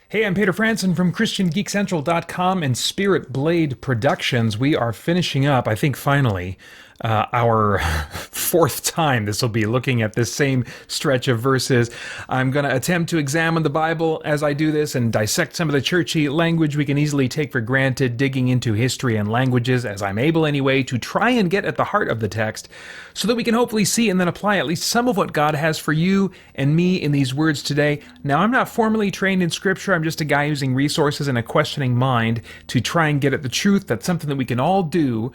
Hey, I'm Peter Franson from christiangeekcentral.com and Spirit Blade Productions. We are finishing up, I think finally, our fourth time this will be looking at this same stretch of verses. I'm going to attempt to examine the Bible as I do this and dissect some of the churchy language we can easily take for granted, digging into history and languages as I'm able anyway, to try and get at the heart of the text so that we can hopefully see and then apply at least some of what God has for you and me in these words today. Now, I'm not formally trained in Scripture. I'm just a guy using resources and a questioning mind to try and get at the truth. That's something that we can all do.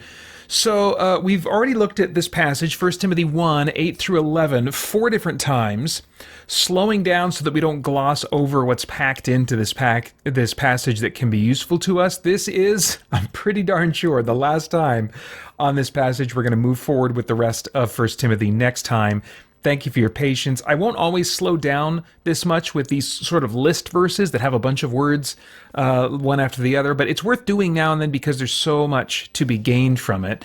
So we've already looked at this passage, 1 Timothy 1, 8 through 11, 4 different times, slowing down so that we don't gloss over what's packed into this passage that can be useful to us. This is, I'm pretty darn sure, the last time on this passage. We're going to move forward with the rest of 1 Timothy next time. Thank you for your patience. I won't always slow down this much with these sort of list verses that have a bunch of words one after the other, but it's worth doing now and then because there's so much to be gained from it.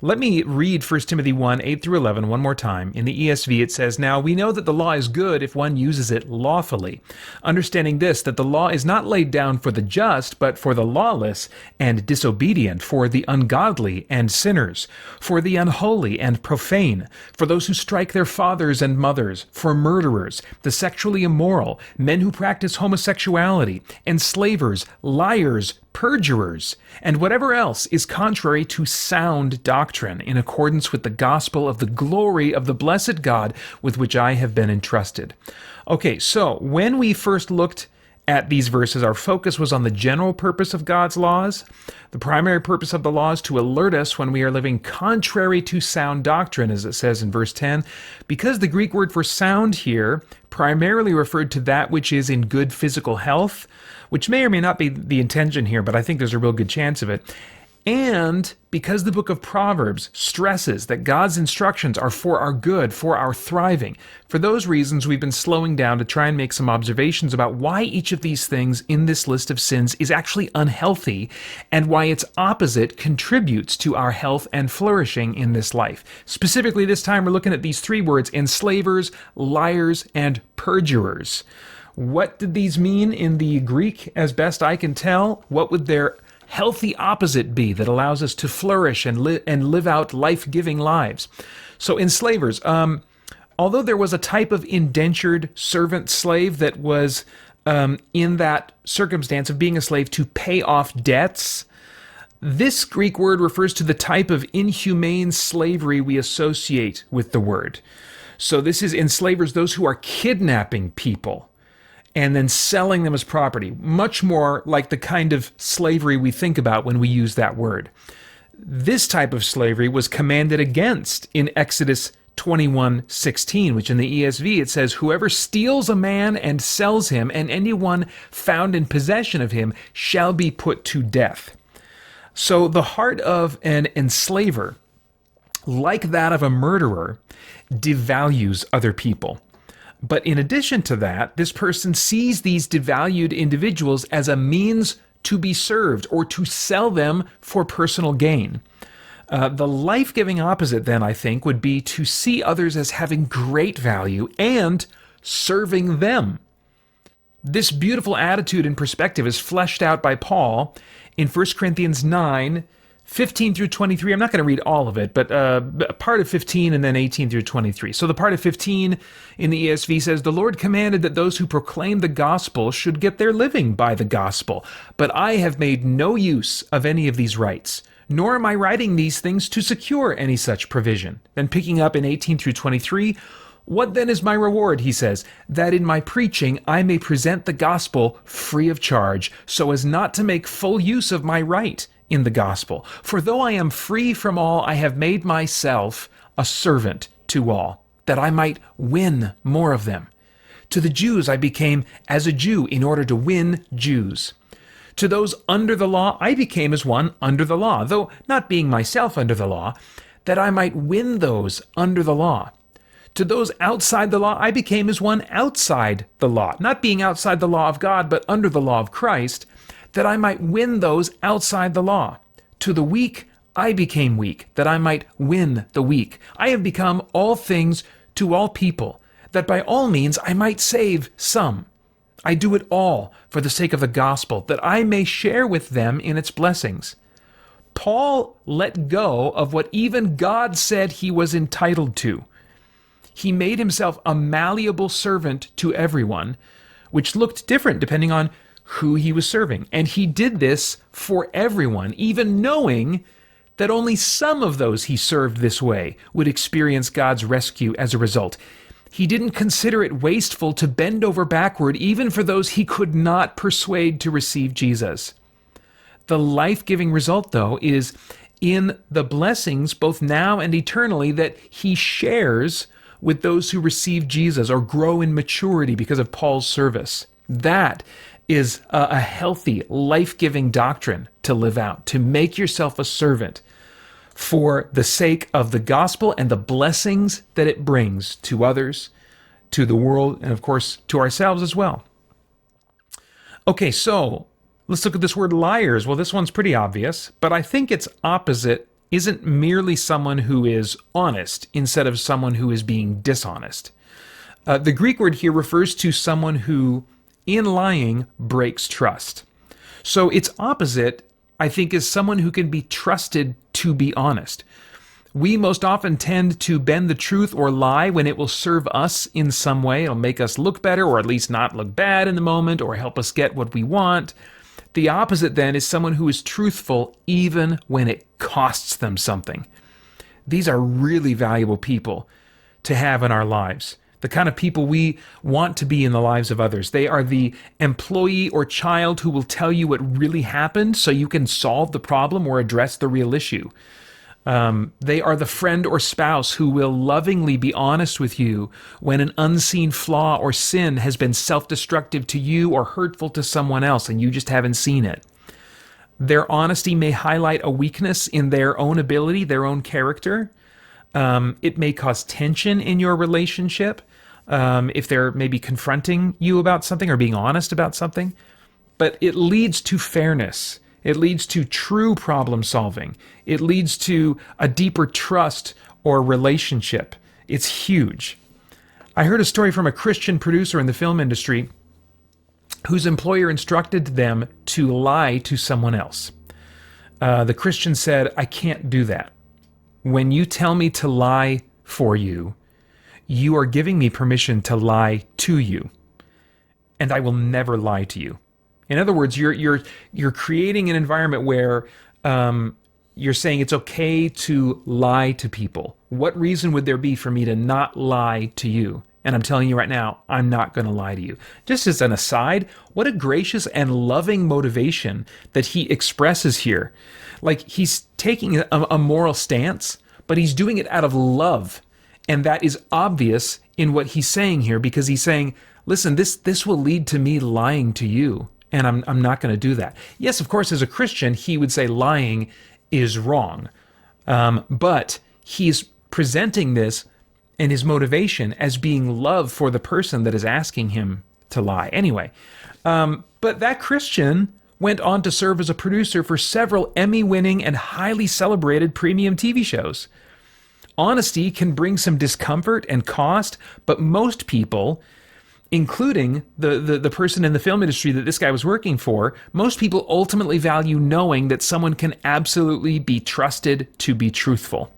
Let me read 1 Timothy 1, 8 through 11 one more time. In the ESV it says, "Now we know that the law is good if one uses it lawfully, understanding this, that the law is not laid down for the just, but for the lawless and disobedient, for the ungodly and sinners, for the unholy and profane, for those who strike their fathers and mothers, for murderers, the sexually immoral, men who practice homosexuality, enslavers, liars, perjurers, and whatever else is contrary to sound doctrine, in accordance with the gospel of the glory of the blessed God with which I have been entrusted." Okay, so when we first looked at these verses, our focus was on the general purpose of God's laws. The primary purpose of the law is to alert us when we are living contrary to sound doctrine, as it says in verse 10, because the Greek word for sound here primarily referred to that which is in good physical health, which may or may not be the intention here, but I think there's a real good chance of it. And because the book of Proverbs stresses that God's instructions are for our good, for our thriving. For those reasons, we've been slowing down to try and make some observations about why each of these things in this list of sins is actually unhealthy and why its opposite contributes to our health and flourishing in this life. Specifically, this time we're looking at these three words: enslavers, liars, and perjurers. What did these mean in the Greek, as best I can tell? What would their healthy opposite be that allows us to flourish and live out life-giving lives? So enslavers, although there was a type of indentured servant slave that was in that circumstance of being a slave to pay off debts, this Greek word refers to the type of inhumane slavery we associate with the word. So this is enslavers, those who are kidnapping people and then selling them as property, much more like the kind of slavery we think about when we use that word. This type of slavery was commanded against in Exodus 21:16, which in the ESV it says, "Whoever steals a man and sells him, and anyone found in possession of him, shall be put to death." So the heart of an enslaver, like that of a murderer, devalues other people. But in addition to that, this person sees these devalued individuals as a means to be served or to sell them for personal gain. The life-giving opposite, then, I think, would be to see others as having great value and serving them. This beautiful attitude and perspective is fleshed out by Paul in 1 Corinthians 9, 15 through 23. I'm not going to read all of it, but part of 15 and then 18 through 23. So the part of 15 in the ESV says, "The Lord commanded that those who proclaim the gospel should get their living by the gospel. But I have made no use of any of these rights, nor am I writing these things to secure any such provision." Then picking up in 18 through 23, "What then is my reward," he says, "that in my preaching I may present the gospel free of charge, so as not to make full use of my right in the gospel. For though I am free from all, I have made myself a servant to all, that I might win more of them. To the Jews I became as a Jew in order to win Jews. To those under the law I became as one under the law, though not being myself under the law, that I might win those under the law. To those outside the law I became as one outside the law, not being outside the law of God, but under the law of Christ, that I might win those outside the law. To the weak I became weak, that I might win the weak. I have become all things to all people, that by all means I might save some. I do it all for the sake of the gospel, that I may share with them in its blessings. Paul let go of what even God said he was entitled to. He made himself a malleable servant to everyone, which looked different depending on who he was serving. And he did this for everyone, even knowing that only some of those he served this way would experience God's rescue as a result. He didn't consider it wasteful to bend over backward even for those he could not persuade to receive Jesus. The life-giving result, though, is in the blessings, both now and eternally, that he shares with those who receive Jesus or grow in maturity because of Paul's service. That is a healthy, life-giving doctrine to live out, to make yourself a servant for the sake of the gospel and the blessings that it brings to others, to the world, and of course to ourselves as well. Okay, so let's look at this word liars. Well, this one's pretty obvious, but I think its opposite isn't merely someone who is honest instead of someone who is being dishonest. The Greek word here refers to someone who, in lying, breaks trust. So its opposite, I think, is someone who can be trusted to be honest. We most often tend to bend the truth or lie when it will serve us in some way. It'll make us look better, or at least not look bad in the moment, or help us get what we want. The opposite, then, is someone who is truthful even when it costs them something. These are really valuable people to have in our lives, the kind of people we want to be in the lives of others. They are the employee or child who will tell you what really happened so you can solve the problem or address the real issue. They are the friend or spouse who will lovingly be honest with you when an unseen flaw or sin has been self-destructive to you or hurtful to someone else and you just haven't seen it. Their honesty may highlight a weakness in their own ability, their own character. It may cause tension in your relationship if they're maybe confronting you about something or being honest about something. But it leads to fairness. It leads to true problem solving. It leads to a deeper trust or relationship. It's huge. I heard a story from a Christian producer in the film industry whose employer instructed them to lie to someone else. The Christian said, "I can't do that. When you tell me to lie for you, you are giving me permission to lie to you, and I will never lie to you." In other words, you're creating an environment where you're saying it's okay to lie to people. What reason would there be for me to not lie to you? And I'm telling you right now, I'm not going to lie to you. Just as an aside, what a gracious and loving motivation that he expresses here. Like, he's taking a moral stance, but he's doing it out of love. And that is obvious in what he's saying here, because he's saying, listen, this will lead to me lying to you. And I'm not going to do that. Yes, of course, as a Christian, he would say lying is wrong. But he's presenting this and his motivation as being love for the person that is asking him to lie. Anyway, but that Christian went on to serve as a producer for several Emmy-winning and highly celebrated premium TV shows. Honesty can bring some discomfort and cost, but most people, including the person in the film industry that this guy was working for, most people ultimately value knowing that someone can absolutely be trusted to be truthful.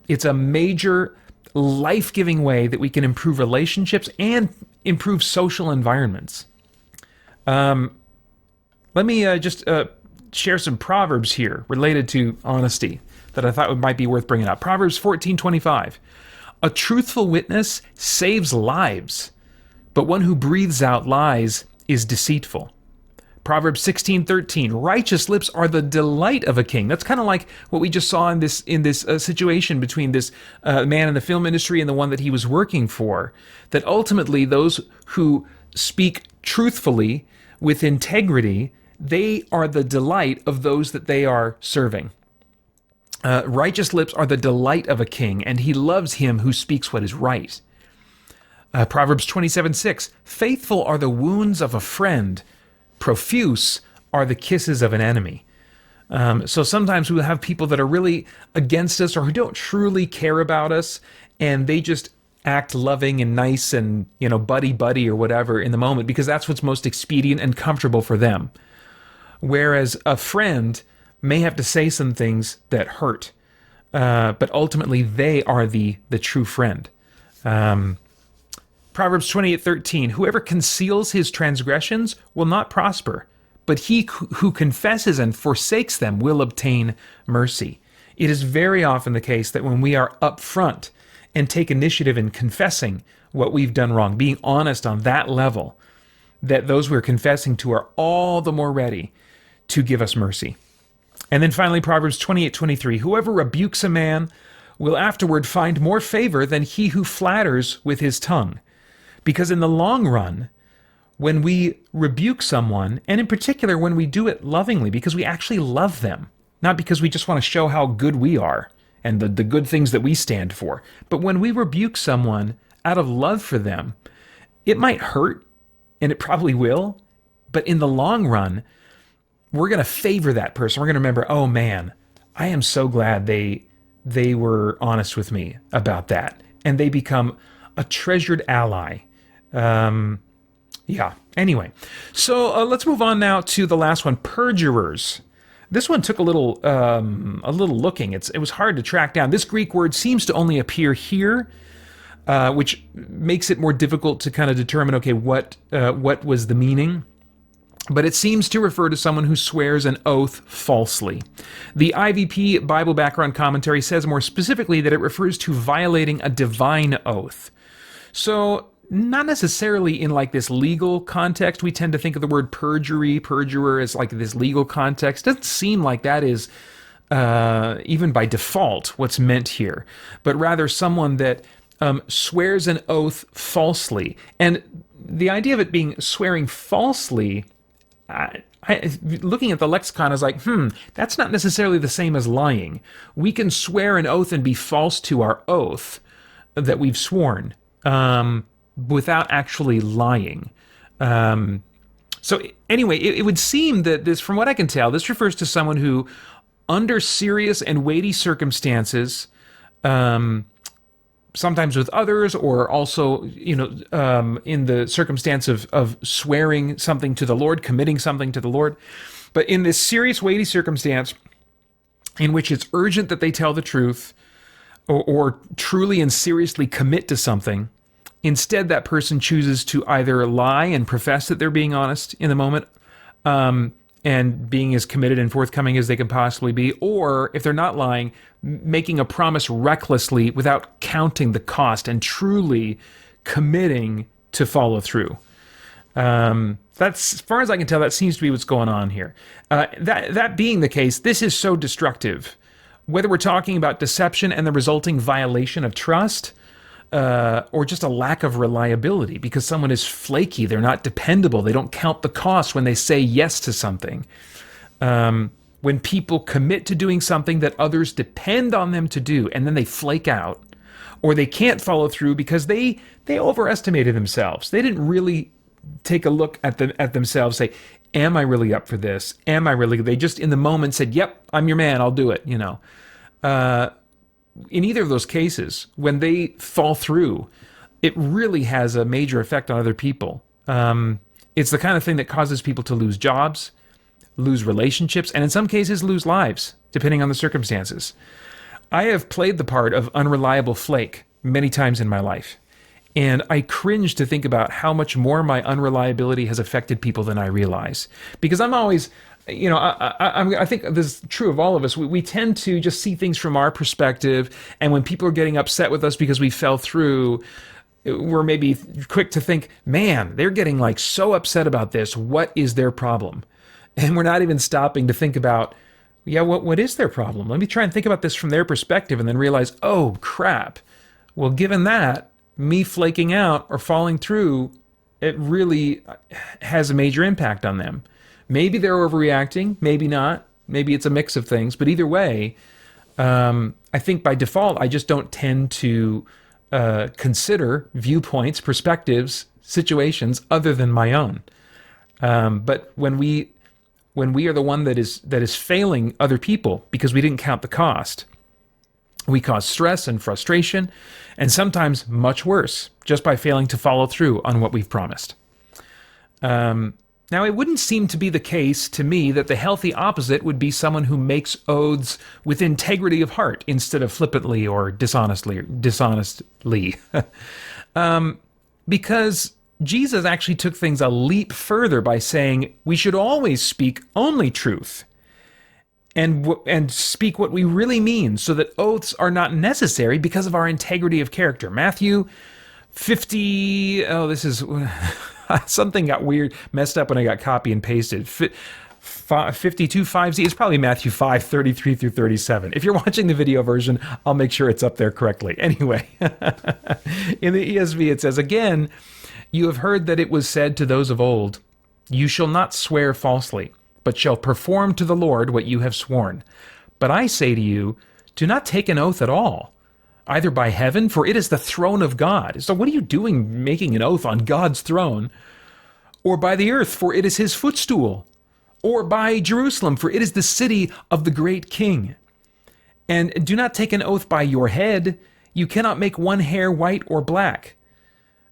It's a major life-giving way that we can improve relationships and improve social environments. Let me just share some proverbs here related to honesty that I thought might be worth bringing up. Proverbs 14:25. A truthful witness saves lives, but one who breathes out lies is deceitful. Proverbs 16:13. Righteous lips are the delight of a king. That's kind of like what we just saw in this situation between this man in the film industry and the one that he was working for. That ultimately those who speak truthfully with integrity, they are the delight of those that they are serving. Righteous lips are the delight of a king, and he loves him who speaks what is right. Proverbs 27:6. Faithful are the wounds of a friend. Profuse are the kisses of an enemy. So sometimes we will have people that are really against us or who don't truly care about us, and they just act loving and nice and, buddy buddy or whatever in the moment because that's what's most expedient and comfortable for them. Whereas a friend may have to say some things that hurt, but ultimately they are the true friend. Proverbs 28:13, whoever conceals his transgressions will not prosper, but he who confesses and forsakes them will obtain mercy. It is very often the case that when we are upfront and take initiative in confessing what we've done wrong, being honest on that level, that those we're confessing to are all the more ready to give us mercy. And then finally, Proverbs 28:23, whoever rebukes a man will afterward find more favor than he who flatters with his tongue. Because in the long run, when we rebuke someone, and in particular when we do it lovingly, because we actually love them, not because we just want to show how good we are and the good things that we stand for, but when we rebuke someone out of love for them, it might hurt, and it probably will, but in the long run, we're going to favor that person. We're going to remember, oh man, I am so glad they were honest with me about that. And they become a treasured ally. Anyway, so let's move on now to the last one, perjurers. This one took a little looking. It was hard to track down. This Greek word seems to only appear here, which makes it more difficult to kind of determine, okay, what was the meaning. But it seems to refer to someone who swears an oath falsely. The IVP Bible Background Commentary says more specifically that it refers to violating a divine oath. So, not necessarily in like this legal context. We tend to think of the word perjury, perjurer as like this legal context. It doesn't seem like that is even by default what's meant here, but rather someone that swears an oath falsely. And the idea of it being swearing falsely, looking at the lexicon, is like, that's not necessarily the same as lying. We can swear an oath and be false to our oath that we've sworn without actually lying. So anyway, it would seem that this, from what I can tell, this refers to someone who, under serious and weighty circumstances, sometimes with others, or also, in the circumstance of swearing something to the Lord, committing something to the Lord. But in this serious, weighty circumstance in which it's urgent that they tell the truth or truly and seriously commit to something, instead that person chooses to either lie and profess that they're being honest in the moment, and being as committed and forthcoming as they can possibly be, or if they're not lying, making a promise recklessly without counting the cost and truly committing to follow through. That's, as far as I can tell, that seems to be what's going on here. That being the case, this is so destructive. Whether we're talking about deception and the resulting violation of trust, or just a lack of reliability because someone is flaky, they're not dependable, they don't count the cost when they say yes to something. When people commit to doing something that others depend on them to do, and then they flake out, or they can't follow through because they overestimated themselves. They didn't really take a look at themselves, say, am I really up for this? Am I really? They just in the moment said, yep, I'm your man, I'll do it, In either of those cases, when they fall through, it really has a major effect on other people. It's the kind of thing that causes people to lose jobs, lose relationships, and in some cases lose lives, depending on the circumstances. I have played the part of unreliable flake many times in my life, and I cringe to think about how much more my unreliability has affected people than I realize. Because I'm always... I think this is true of all of us. We tend to just see things from our perspective, and when people are getting upset with us because we fell through, we're maybe quick to think, man, they're getting like so upset about this. What is their problem? And we're not even stopping to think about, what is their problem? Let me try and think about this from their perspective, and then realize, oh, crap. Well, given that, me flaking out or falling through, it really has a major impact on them. Maybe they're overreacting, maybe not. Maybe it's a mix of things. But either way, I think by default, I just don't tend to consider viewpoints, perspectives, situations other than my own. But when we are the one that is failing other people because we didn't count the cost, We cause stress and frustration, and sometimes much worse, just by failing to follow through on what we've promised. Now, it wouldn't seem to be the case to me that the healthy opposite would be someone who makes oaths with integrity of heart instead of flippantly or dishonestly. Because Jesus actually took things a leap further by saying we should always speak only truth and speak what we really mean, so that oaths are not necessary because of our integrity of character. Matthew 50, this is something got weird, messed up when I got copy and pasted. 52:5z, it's probably Matthew 5:33 through 37. If you're watching the video version, I'll make sure it's up there correctly. Anyway, in the ESV it says, "Again, you have heard that it was said to those of old, 'You shall not swear falsely, but shall perform to the Lord what you have sworn.' But I say to you, do not take an oath at all, either by heaven, for it is the throne of God." So what are you doing making an oath on God's throne? "Or by the earth, for it is his footstool. Or by Jerusalem, for it is the city of the great king. And do not take an oath by your head. You cannot make one hair white or black."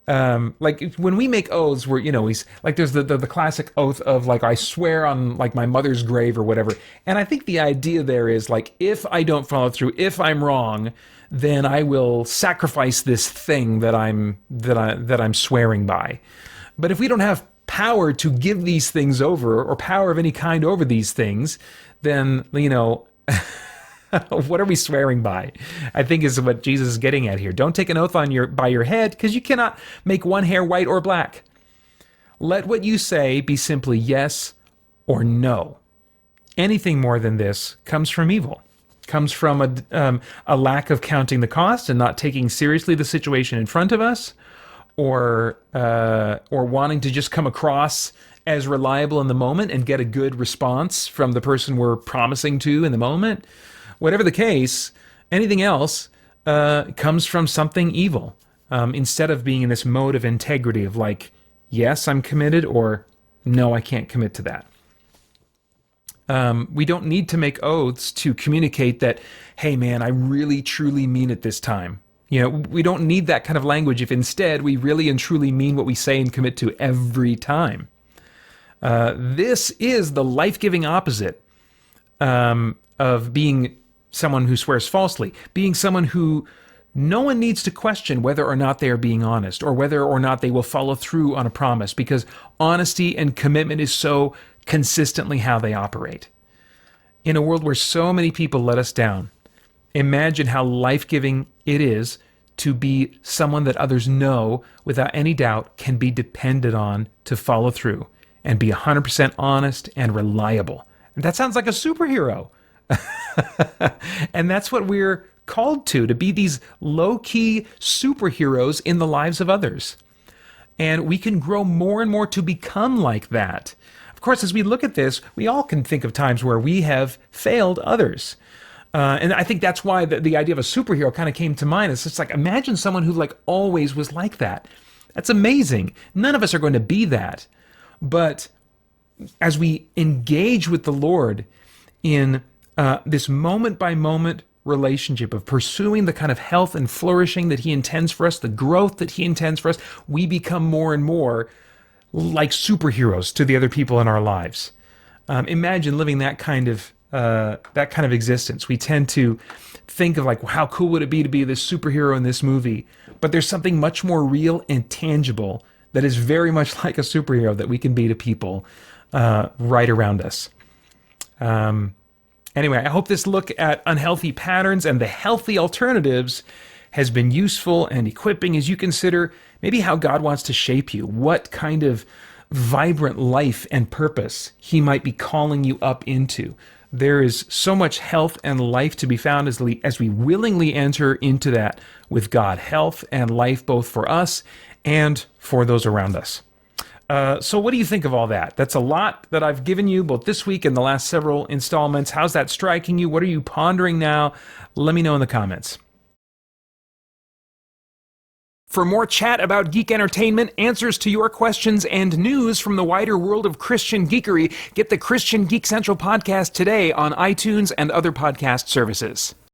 Like when we make oaths, he's like, there's the classic oath of like, I swear on like my mother's grave or whatever. And I think the idea there is like, if I don't follow through, if I'm wrong, then I will sacrifice this thing that I'm swearing by. But if we don't have power to give these things over, or power of any kind over these things, then, what are we swearing by? I think is what Jesus is getting at here. Don't take an oath by your head, because you cannot make one hair white or black. Let what you say be simply yes or no. Anything more than this comes from evil. Comes from a lack of counting the cost and not taking seriously the situation in front of us, or wanting to just come across as reliable in the moment and get a good response from the person we're promising to in the moment. Whatever the case, anything else comes from something evil, instead of being in this mode of integrity of like, yes, I'm committed, or no, I can't commit to that. We don't need to make oaths to communicate that, hey man, I really truly mean it this time. We don't need that kind of language if instead we really and truly mean what we say and commit to every time. This is the life-giving opposite of being someone who swears falsely, being someone who no one needs to question whether or not they are being honest, or whether or not they will follow through on a promise, because honesty and commitment is so consistently how they operate. In a world where so many people let us down, imagine how life-giving it is to be someone that others know without any doubt can be depended on to follow through and be 100% honest and reliable. And that sounds like a superhero. And that's what we're called to be these low-key superheroes in the lives of others. And we can grow more and more to become like that. Of course, as we look at this, we all can think of times where we have failed others. And I think that's why the idea of a superhero kind of came to mind. It's just like, imagine someone who like always was like that. That's amazing. None of us are going to be that. But as we engage with the Lord in this moment-by-moment relationship of pursuing the kind of health and flourishing that he intends for us, the growth that he intends for us, we become more and more like superheroes to the other people in our lives. Imagine living that kind of existence. We tend to think of like, well, how cool would it be to be this superhero in this movie? But there's something much more real and tangible that is very much like a superhero that we can be to people right around us. Anyway, I hope this look at unhealthy patterns and the healthy alternatives has been useful and equipping as you consider maybe how God wants to shape you, what kind of vibrant life and purpose he might be calling you up into. There is so much health and life to be found as we willingly enter into that with God. Health and life both for us and for those around us. So what do you think of all that? That's a lot that I've given you both this week and the last several installments. How's that striking you? What are you pondering now? Let me know in the comments. For more chat about geek entertainment, answers to your questions, and news from the wider world of Christian geekery, get the Christian Geek Central podcast today on iTunes and other podcast services.